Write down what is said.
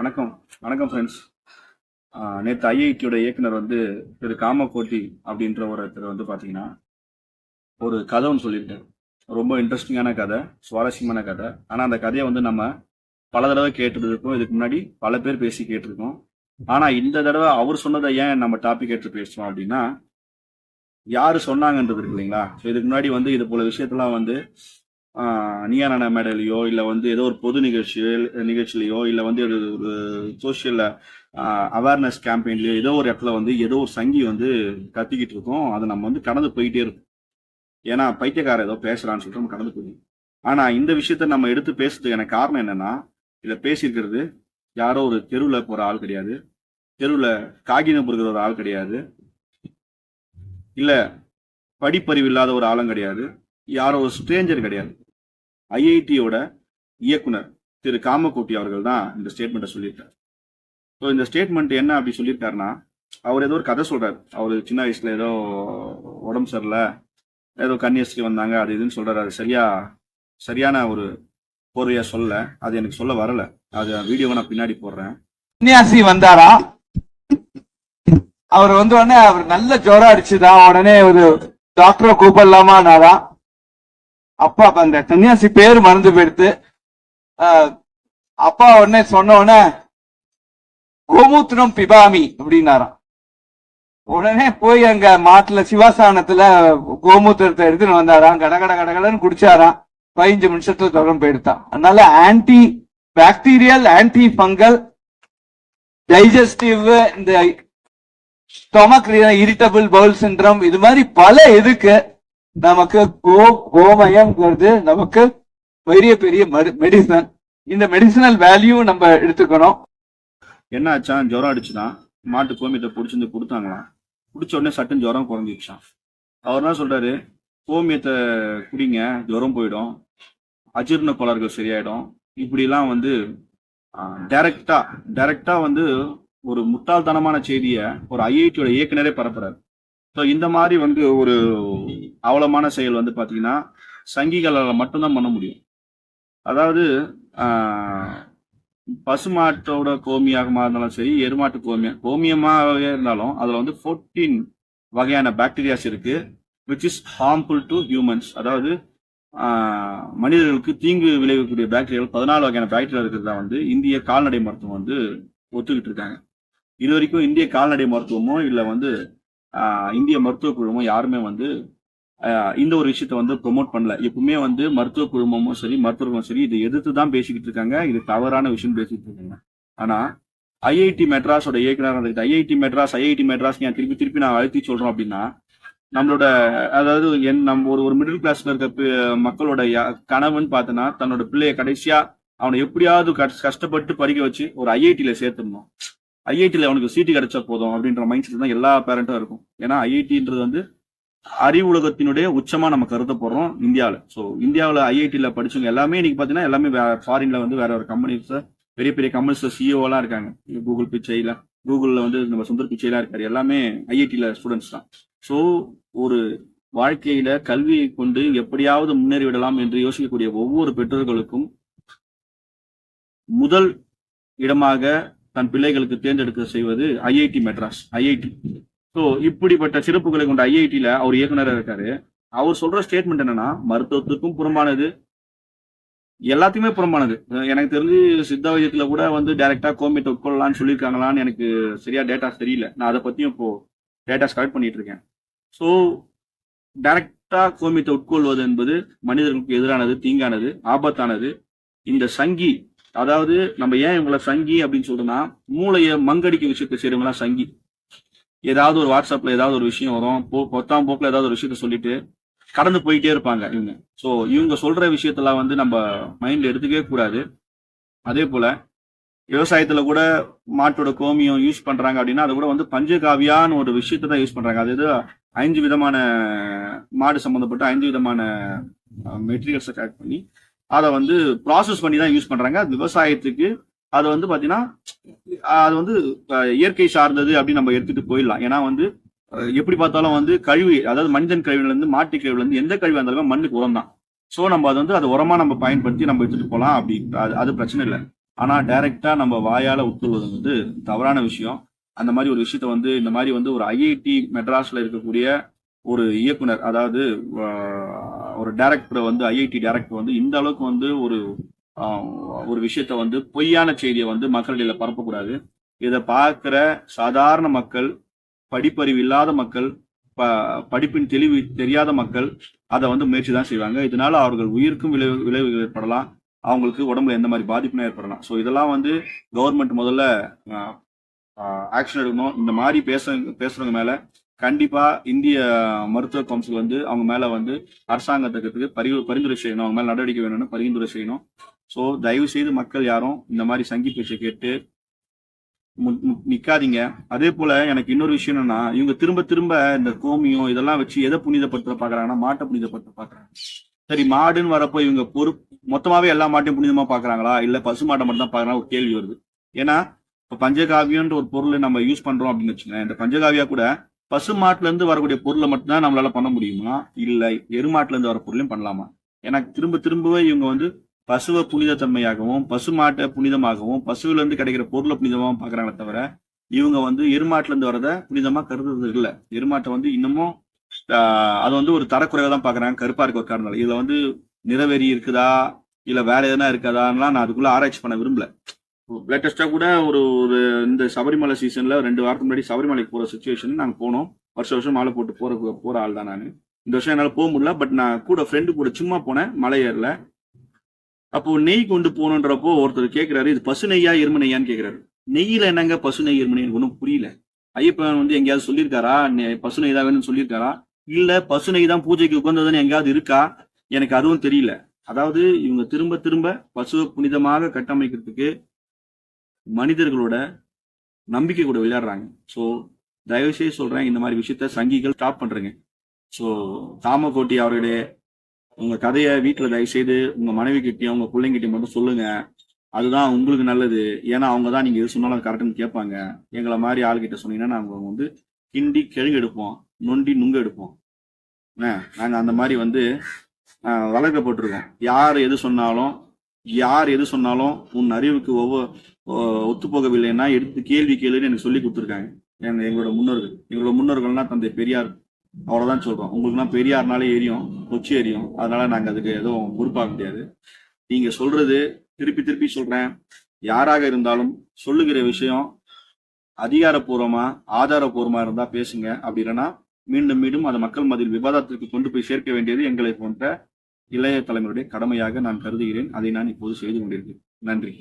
வணக்கம் வணக்கம் ஃப்ரெண்ட்ஸ். நேற்று ஐஐடியோட இயக்குனர் வந்து திரு காமகோட்டி அப்படின்ற ஒருத்தர் வந்து பார்த்தீங்கன்னா ஒரு கதை ஒன்று சொல்லியிருக்காரு. ரொம்ப இன்ட்ரெஸ்டிங்கான கதை, சுவாரஸ்யமான கதை. ஆனால் அந்த கதையை வந்து நம்ம பல தடவை கேட்டுருக்கோம், இதுக்கு முன்னாடி பல பேர் பேசி கேட்டிருக்கோம். ஆனால் இந்த தடவை அவர் சொன்னதை ஏன் நம்ம டாபிக் எடுத்து பேசுறோம் அப்படின்னா, யாரு சொன்னாங்கன்றது இருக்கு இல்லைங்களா. ஸோ இதுக்கு முன்னாடி வந்து இது போல விஷயத்தெல்லாம் வந்து நீயா நானா மேடையிலையோ இல்லை வந்து ஏதோ ஒரு பொது நிகழ்ச்சியிலையோ இல்லை வந்து ஒரு சோசியல் அவேர்னஸ் கேம்பெயின்லையோ ஏதோ ஒரு இடத்துல வந்து ஏதோ ஒரு சங்கி வந்து கத்திக்கிட்டு இருக்கோம். அதை நம்ம வந்து கடந்து போயிட்டே இருக்கும். ஏன்னா பைத்தியக்காரர் ஏதோ பேசுறான்னு சொல்லிட்டு நம்ம கடந்து போயிடும். ஆனா இந்த விஷயத்த நம்ம எடுத்து பேசுறதுக்கான காரணம் என்னன்னா, இதை பேசியிருக்கிறது யாரோ ஒரு தெருவில் போற ஆள் கிடையாது, தெருவில் காகிதம் பொறுக்கிற ஒரு ஆள் கிடையாது, இல்ல படிப்பறிவு இல்லாத ஒரு ஆளும் கிடையாது, யாரோ ஒரு ஸ்ட்ரேஞ்சர் கிடையாது. ஐஐடியோட இயக்குனர் திரு காமகோட்டி அவர்கள் தான் இந்த ஸ்டேட்மெண்ட்டை சொல்லியிருக்காரு. ஸோ இந்த ஸ்டேட்மெண்ட் என்ன அப்படி சொல்லியிருக்காருன்னா, அவர் ஏதோ ஒரு கதை சொல்றாரு. அவர் சின்ன வயசுல ஏதோ உடம்பு சரியில்லை, ஏதோ கன்னியாஸ்திரி வந்தாங்க, அது இதுன்னு சொல்றாரு. அது சரியான ஒரு பொருளையா சொல்ல, அது எனக்கு சொல்ல வரல. அது வீடியோவை நான் பின்னாடி போடுறேன். கன்னியாசி வந்தாரா, அவர் வந்த உடனே அவர் நல்ல ஜோரம் அடிச்சுதான், உடனே ஒரு டாக்டரை கூப்பிடலாமானாரா. அப்பா அந்த சன்னியாசி பேர் மறந்து போயிடுத்து. அப்பா உடனே சொன்ன உடனே கோமூத்திரம் பிபாமி அப்படின்னாராம். உடனே போய் அங்க மாட்டுல சிவாசானத்துல கோமூத்திரத்தை எடுத்துன்னு வந்தாராம். கடகடன்னு குடிச்சாராம். 15 நிமிஷத்துல தொடர்ந்து போயிடுத்தான். அதனால anti bacterial, anti fungal, digestive, இந்த ஸ்டொமக் இரிட்டபிள் பவுல் சிண்ட்ரம், இது மாதிரி பல இதுக்கு நமக்கு கோமயம்ங்கிறது நமக்கு பெரிய மெடிசன். இந்த மெடிசனல் வேல்யூ நம்ம எடுத்துக்கணும். என்ன ஆச்சா, ஜுரம் அடிச்சுதான் மாட்டு கோமியத்தை பிடிச்சிருந்து கொடுத்தாங்களாம். குடிச்ச உடனே சட்டுன்னு ஜுரம் குறைஞ்சிடுச்சான். அவர் என்ன சொல்றாரு, கோமியத்தை குடிங்க, ஜுரம் போயிடும், அஜீரண கோளாறுகள் சரியாயிடும். இப்படிலாம் வந்து டைரக்டா வந்து ஒரு முட்டாள்தனமான செய்தியை ஒரு ஐஐடியோட இயக்குனரே பரப்புறாரு. ஸோ இந்த மாதிரி வந்து ஒரு அவலமான செயல் வந்து பார்த்தீங்கன்னா சங்கிகளால் மட்டும்தான் பண்ண முடியும். அதாவது பசுமாட்டோட கோமியமாக இருந்தாலும் சரி, எருமாட்டு கோமியமாக இருந்தாலும் அதில் வந்து 14 வகையான பாக்டீரியாஸ் இருக்கு, which is harmful to humans. அதாவது மனிதர்களுக்கு தீங்கு விளைவிக்கக்கூடிய பாக்டீரியாக்கள் 14 வகையான பாக்டீரியா இருக்கிறதா வந்து இந்திய கால்நடை மருத்துவம் வந்து ஒத்துக்கிட்டு இருக்காங்க. இது வரைக்கும் இந்திய கால்நடை மருத்துவமோ இல்லை வந்து இந்திய மருத்துவ குழுமோ யாருமே வந்து இந்த ஒரு விஷயத்த வந்து ப்ரொமோட் பண்ணல. எப்பவுமே வந்து மருத்துவ குழுமமும் சரி, மருத்துவர்களும் சரி, இதை எதிர்த்து தான் பேசிக்கிட்டு இருக்காங்க. இது தவறான விஷயம் பேசிக்கிட்டு இருக்காங்க. ஆனா ஐஐடி மெட்ராஸோட இயக்குனர் ஐஐடி மெட்ராஸ் ஏன் திருப்பி நான் அழுத்தி சொல்றோம் அப்படின்னா, நம்மளோட அதாவது நம்ம ஒரு மிடில் கிளாஸ்ல இருக்க மக்களோட கனவுன்னு பார்த்தோன்னா, தன்னோட பிள்ளைய கடைசியா அவனை எப்படியாவது கஷ்டப்பட்டு படிக்க வச்சு ஒரு ஐஐடியில சேர்த்துடணும், ஐஐடியில் அவனுக்கு சீட்டு கிடைச்சா போதும் அப்படின்ற மைண்ட் செட் தான் எல்லா பேரண்ட்டும் இருக்கும். ஏன்னா ஐஐடின்றது வந்து அறிவு உலகத்தினுடைய உச்சமா நம்ம கருத போறோம் இந்தியாவில். ஸோ இந்தியாவில் ஐஐடியில் படிச்சவங்க எல்லாமே இன்னைக்கு பார்த்தீங்கன்னா எல்லாமே ஃபாரின்ல வந்து வேற ஒரு கம்பெனிஸ், பெரிய கம்பெனிஸ் சிஇஓலாம் இருக்காங்க. கூகுளில் வந்து நம்ம சுந்தர் பிச்சைலாம் இருக்காரு. எல்லாமே ஐஐடியில் ஸ்டூடெண்ட்ஸ் தான். ஸோ ஒரு வாழ்க்கையில கல்வியை கொண்டு எப்படியாவது முன்னேறி விடலாம் என்று யோசிக்கக்கூடிய ஒவ்வொரு பெற்றோர்களுக்கும் முதல் இடமாக தன் பிள்ளைகளுக்கு தேர்ந்தெடுக்க செய்வது ஐஐடி மெட்ராஸ், ஐஐடி. ஸோ இப்படிப்பட்ட சிறப்புகளை கொண்ட ஐஐடியில அவர் இயக்குனராக இருக்காரு. அவர் சொல்ற ஸ்டேட்மெண்ட் என்னன்னா, மருத்துவத்துக்கும் புறம்பானது, எல்லாத்தையுமே புறம்பானது. எனக்கு தெரிஞ்சு சித்த வைத்தியத்துல கூட வந்து டைரக்டா கோமியத்தை உட்கொள்ளலாம்னு சொல்லியிருக்காங்களான்னு எனக்கு சரியா டேட்டாஸ் தெரியல. நான் அதை பத்தியும் இப்போ டேட்டாஸ் கலெக்ட் பண்ணிட்டு இருக்கேன். ஸோ டைரக்டா கோமியத்தை உட்கொள்வது என்பது மனிதர்களுக்கு எதிரானது, தீங்கானது, ஆபத்தானது. இந்த சங்கி, அதாவது நம்ம ஏன் இவங்களை சங்கி அப்படின்னு சொல்றோம்னா, மூளையை மங்கடிக்க விஷயத்தை செய்யறவங்களாம் சங்கி. ஏதாவது ஒரு வாட்ஸ்அப்ல ஏதாவது ஒரு விஷயம் வரும், பொத்தாம் போக்குல ஏதாவது ஒரு விஷயத்த சொல்லிட்டு கடந்து போயிட்டே இருப்பாங்க இவங்க. ஸோ இவங்க சொல்ற விஷயத்தெல்லாம் வந்து நம்ம மைண்ட்ல எடுத்துக்கவே கூடாது. அதே போல விவசாயத்துல கூட மாட்டோட கோமியம் யூஸ் பண்றாங்க அப்படின்னா, அது கூட வந்து பஞ்சகாவியான்னு ஒரு விஷயத்தை தான் யூஸ் பண்றாங்க. அது 5 விதமான மாடு சம்பந்தப்பட்ட 5 விதமான மெட்டீரியல்ஸை கலெக்ட் பண்ணி அதை வந்து ப்ராசஸ் பண்ணி தான் யூஸ் பண்றாங்க. அது விவசாயத்துக்கு அது வந்து பாத்தீங்கன்னா அது வந்து இயற்கை சார்ந்தது அப்படின்னு நம்ம எடுத்துட்டு போயிடலாம். ஏன்னா வந்து எப்படி பார்த்தாலும் வந்து கழிவு, அதாவது மனிதன் கழிவுல இருந்து மாட்டு கழிவுல இருந்து எந்த கழிவு இருந்தாலும் மண்ணுக்கு உரம் தான். ஸோ நம்ம அது உரமா நம்ம பயன்படுத்தி நம்ம எடுத்துட்டு போகலாம். அப்படி அது பிரச்சனை இல்லை. ஆனா டைரக்டா நம்ம வாயால உட்கொள்வது வந்து தவறான விஷயம். அந்த மாதிரி ஒரு விஷயத்த வந்து இந்த மாதிரி வந்து ஒரு ஐஐடி மெட்ராஸ்ல இருக்கக்கூடிய ஒரு இயக்குனர், அதாவது ஒரு டைரக்டர் வந்து ஐஐடி டைரக்டர் வந்து இந்த அளவுக்கு வந்து ஒரு விஷயத்த வந்து பொய்யான செய்தியை வந்து மக்களிடையில பரப்பக்கூடாது. இதை பார்க்கிற சாதாரண மக்கள், படிப்பறிவு இல்லாத மக்கள், படிப்பின் தெளிவு தெரியாத மக்கள் அதை வந்து முயற்சி தான் செய்வாங்க. இதனால அவர்கள் உயிருக்கும் விளைவுகள் ஏற்படலாம், அவங்களுக்கு உடம்புல எந்த மாதிரி பாதிப்புனா ஏற்படலாம். ஸோ இதெல்லாம் வந்து கவர்மெண்ட் முதல்ல ஆக்ஷன் எடுக்கணும். இந்த மாதிரி பேசுறவங்க மேல கண்டிப்பா இந்திய மருத்துவ கவுன்சில் வந்து அவங்க மேல வந்து அரசாங்கத்துக்கு பரிந்துரை செய்யணும், அவங்க மேல நடவடிக்கை வேணும்னு பரிந்துரை செய்யணும். ஸோ தயவு செய்து மக்கள் யாரும் இந்த மாதிரி சங்கி பேச்சை கேட்டு நிக்காதீங்க. அதே போல எனக்கு இன்னொரு விஷயம் என்னன்னா, இவங்க திரும்ப திரும்ப இந்த கோமியம் இதெல்லாம் வச்சு எதை புனிதப்படுத்த பாக்குறாங்கன்னா, மாட்டை புனிதப்படுத்த பாக்குறாங்க. சரி, மாடுன்னு வரப்போ இவங்க மொத்தமாவே எல்லா மாட்டையும் புனிதமா பாக்குறாங்களா, இல்ல பசு மாட்டை மட்டும் தான் பாக்குறாங்க ஒரு கேள்வி வருது. ஏன்னா இப்ப பஞ்சகாவியன்ற ஒரு பொருள் நம்ம யூஸ் பண்றோம் அப்படின்னு வச்சுக்கோங்க. இந்த பஞ்சகாவியா கூட பசு மாட்டுல இருந்து வரக்கூடிய பொருளை மட்டும்தான் நம்மளால பண்ண முடியுமா, இல்ல எருமாட்டுல இருந்து வர பொருளையும் பண்ணலாமா? எனக்கு திரும்ப திரும்பவே இவங்க வந்து பசுவை புனித தன்மையாகவும் பசு மாட்டை புனிதமாகவும் பசுவில இருந்து கிடைக்கிற பொருளை புனிதமாகவும் பாக்குறாங்களே தவிர இவங்க வந்து எருமாட்டுல இருந்து வரத புனிதமா கருதுறது இல்ல. எருமாட்டை வந்து இன்னமும் அது வந்து ஒரு தரக்குறைவா தான் பாக்குறாங்க, கருப்பா இருக்க ஒரு காரணம். இதுல வந்து நிறவெறி இருக்குதா இல்ல வேற எதனா இருக்காதான்லாம் நான் அதுக்குள்ள ஆராய்ச்சி பண்ண விரும்பல. லேட்டஸ்டா கூட ஒரு இந்த சபரிமலை சீசன்ல 2 வாரத்துக்கு முன்னாடி சபரிமலைக்கு போற சுச்சுவேஷன் நாங்க போனோம். வருஷம் மாலை போட்டு போற ஆள் தான் நான். இந்த வருஷம் என்னால போக முடியல, பட் நான் கூட ஃப்ரெண்டு கூட சும்மா போனேன், மலை ஏறல. அப்போ நெய் கொண்டு போகணுன்றப்போ ஒருத்தர் கேட்கிறாரு, இது பசு நெய்யா எரும நெய்யான்னு கேட்கிறாரு. நெய்யில என்னங்க பசு நெய் எரும நெய் ஒன்றும் புரியல. ஐயப்பன் வந்து எங்கேயாவது சொல்லியிருக்காரா பசு நெய் தான் வேணும்னு சொல்லியிருக்காரா, இல்ல பசு நெய் தான் பூஜைக்கு உட்கார்ந்ததுன்னு எங்கேயாவது இருக்கா, எனக்கு அதுவும் தெரியல. அதாவது இவங்க திரும்ப திரும்ப பசுவை புனிதமாக கட்டமைக்கிறதுக்கு மனிதர்களோட நம்பிக்கை கூட விளையாடுறாங்க. ஸோ தயவு செய்து சொல்றேன், இந்த மாதிரி விஷயத்த சங்கிகள் ஸ்டாப் பண்றீங்க. ஸோ காமகோட்டி அவர்களே, உங்க கதையை வீட்டுல தயவு செய்து உங்க மனைவி கிட்டயும் உங்க பிள்ளைங்கிட்டையும் மட்டும் சொல்லுங்க. அதுதான் உங்களுக்கு நல்லது. ஏன்னா அவங்க தான் நீங்க எது சொன்னாலும் அது கரெக்டுன்னு கேட்பாங்க. எங்களை மாதிரி ஆளுகிட்ட சொன்னீங்கன்னா நாங்க வந்து கிண்டி கிழங்கு எடுப்போம், நொண்டி நுங்க எடுப்போம். நாங்க அந்த மாதிரி வந்து வளர்க்கப்பட்டிருக்கோம். யார் எது சொன்னாலும் உன் அறிவுக்கு ஒத்து போகவில்லைன்னா எடுத்து கேள்வி கேளுன்னு எனக்கு சொல்லி கொடுத்துருக்காங்க எங்களோட முன்னோர்கள்னா தந்தை பெரியார். அவ்வளவுதான் சொல்றோம். உங்களுக்குலாம் பெரியார்னாலே எரியும், கொச்சி எரியும். அதனால நாங்க அதுக்கு எதுவும் பொறுப்பாக முடியாது. நீங்க சொல்றது திருப்பி திருப்பி சொல்றேன், யாராக இருந்தாலும் சொல்லுகிற விஷயம் அதிகாரப்பூர்வமா ஆதாரப்பூர்வமா இருந்தா பேசுங்க. அப்படி இல்லைன்னா மீண்டும் மீண்டும் அதை மக்கள் மத்தியில் விவாதத்திற்கு கொண்டு போய் சேர்க்க வேண்டியது எங்களை போன்ற இளைய தலைமுறையுடைய கடமையாக நான் கருதுகிறேன். அதை நான் இப்போது செய்து கொண்டிருக்கிறேன். நன்றி.